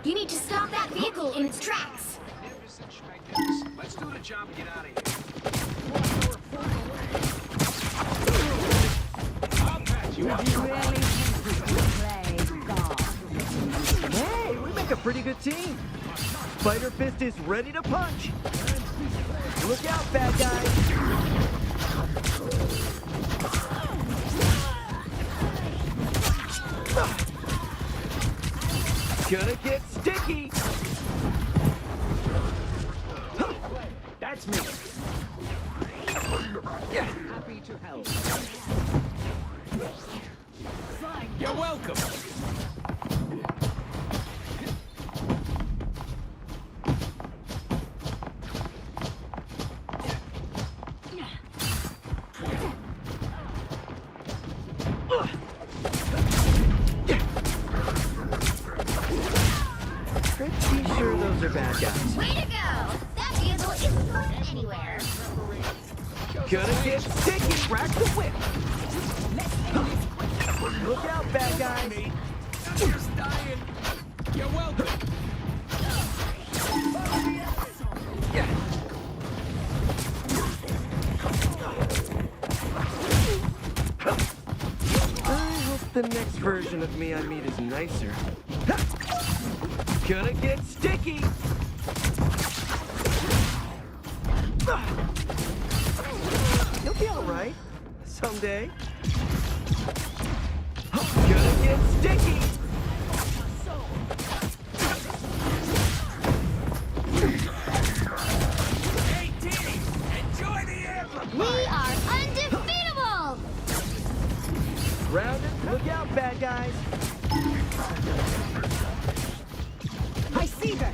You need to stop that vehicle in its tracks. Let's do the job and get out of here. I'll patch you up. You really think we can play God? Hey, we make a pretty good team. Spider Fist is ready to punch. Look out, bad guys. Gonna get sticky. That's me. Happy to help. You're welcome. Pretty sure those are bad guys. Way to go! That vehicle isn't going anywhere. Gonna get sticky. Crack the whip. Look out, bad guys. I'm just dying. You're welcome. I hope the next version of me I meet is nicer. Gonna get sticky. You'll be all right someday. Gonna get sticky. Hey, team! Enjoy the amplifier! We are undefeatable! Round it. Look out, bad guys. I see them.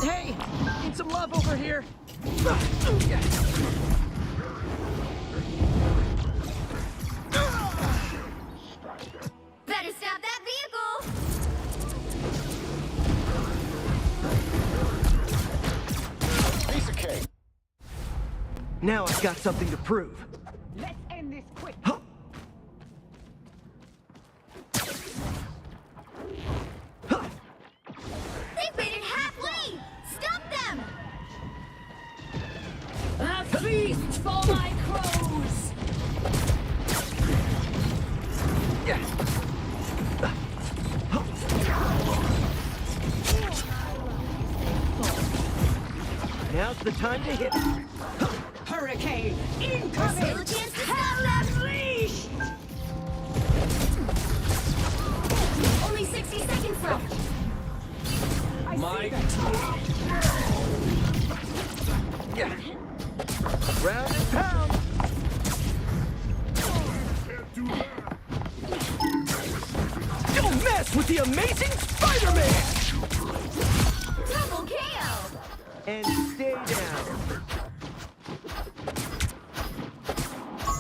Hey, need some love over here. Better stop that vehicle! Piece of cake. Now I've got something to prove. Let's end this quick. They've made it halfway! Stop them! A feast for my crows! Now's the time to hit. Hurricane incoming! Still a chance to Hell unleashed! Only 60 seconds left. Mike. Round and pound. Don't mess with the amazing Spider-Man! Double KO! And stay down.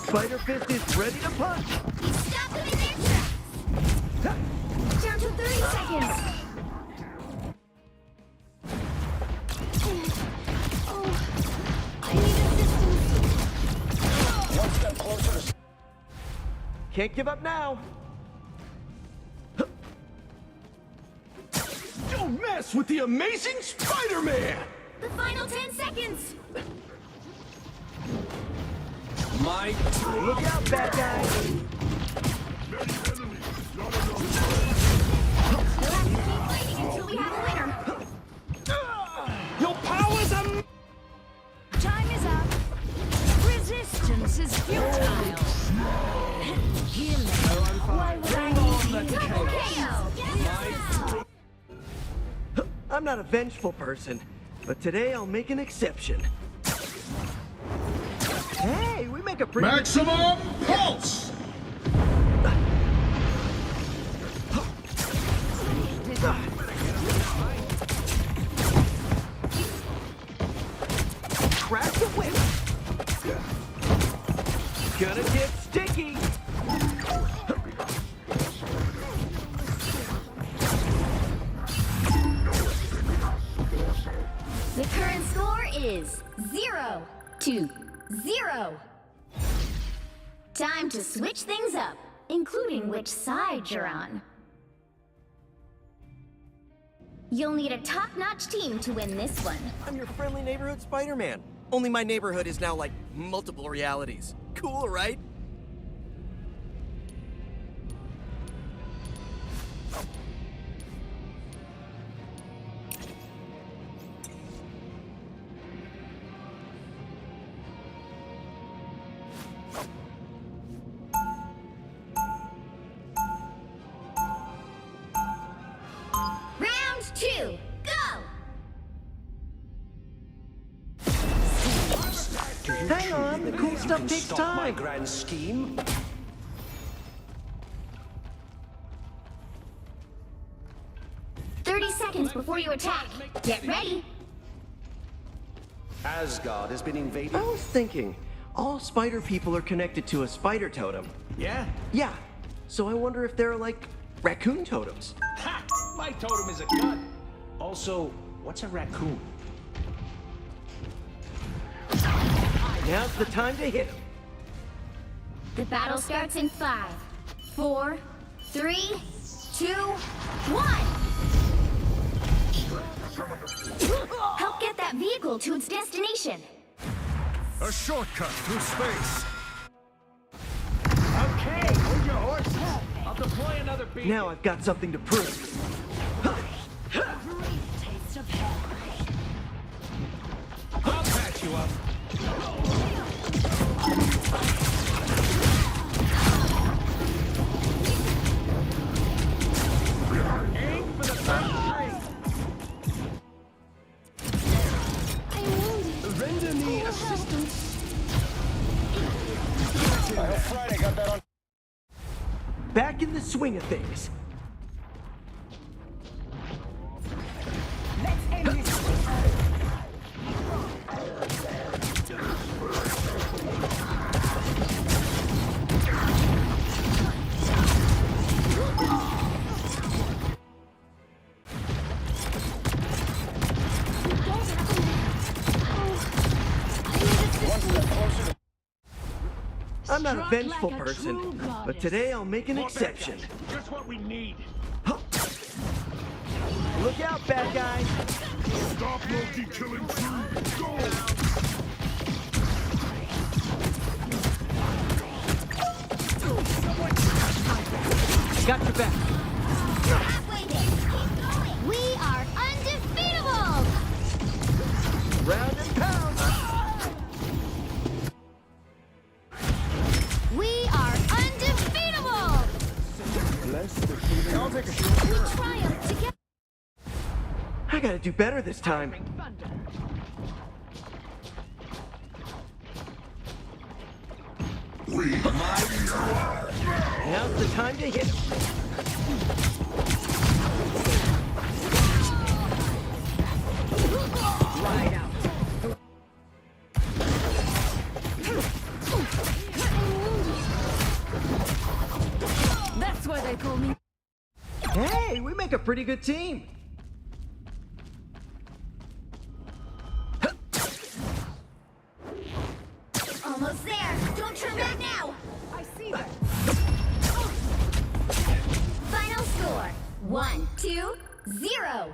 Spider Fist is ready to punch. He stopped them in their tracks! Down to 30 seconds! Oh, I need assistance! One step closer to... Can't give up now. Don't mess with the amazing Spider-Man! The final 10 seconds! Mike. Look out, bad guys. We'll have to keep fighting until we have a winner. Your powers are... Time is up. Resistance is futile. Healing. Why would I need you? Double KO! I'm not a vengeful person, but today I'll make an exception. Hey, we make a pretty Maximum pulse! Crack the whip. Gonna get sticky. The current score is 0-0. Time to switch things up, including which side you're on. You'll need a top-notch team to win this one. I'm your friendly neighborhood Spider-Man. Only my neighborhood is now like multiple realities. Cool, right? Round 2, go! Hang on, the cool stuff takes Stop my time. grand scheme. 30 seconds before you attack. Get ready. Asgard has been invaded. I was thinking, all spider people are connected to a spider totem. Yeah? Yeah, so I wonder if there are like raccoon totems. Ha! My totem is a gun. Also, what's a raccoon? Now's the time to hit him. The battle starts in 5, 4, 3, 2, 1. Help get that vehicle to its destination. A shortcut through space. Okay, hold your horses. I'll deploy another beacon. Now I've got something to prove. Taste of hell. I'll patch you up. Aim for the first tree. Render me assistance. I hope Friday got that on. Back in the swing of things. Let's end this. I'm not a Struck vengeful like a person, true but goddess. today I'll make an exception. Just what we need. Look out, bad guy. Stop Loki killing True. Go! Got your back. You're halfway there. Keep going. We are undefeatable. Round and pound. We are undefeatable. I'll take a shot. We triumph together. I gotta do better this time. Now's the time to hit him. Right out. That's why they call me. Hey, we make a pretty good team. Almost there. Don't turn back now. I see them. Final score 1-2-0.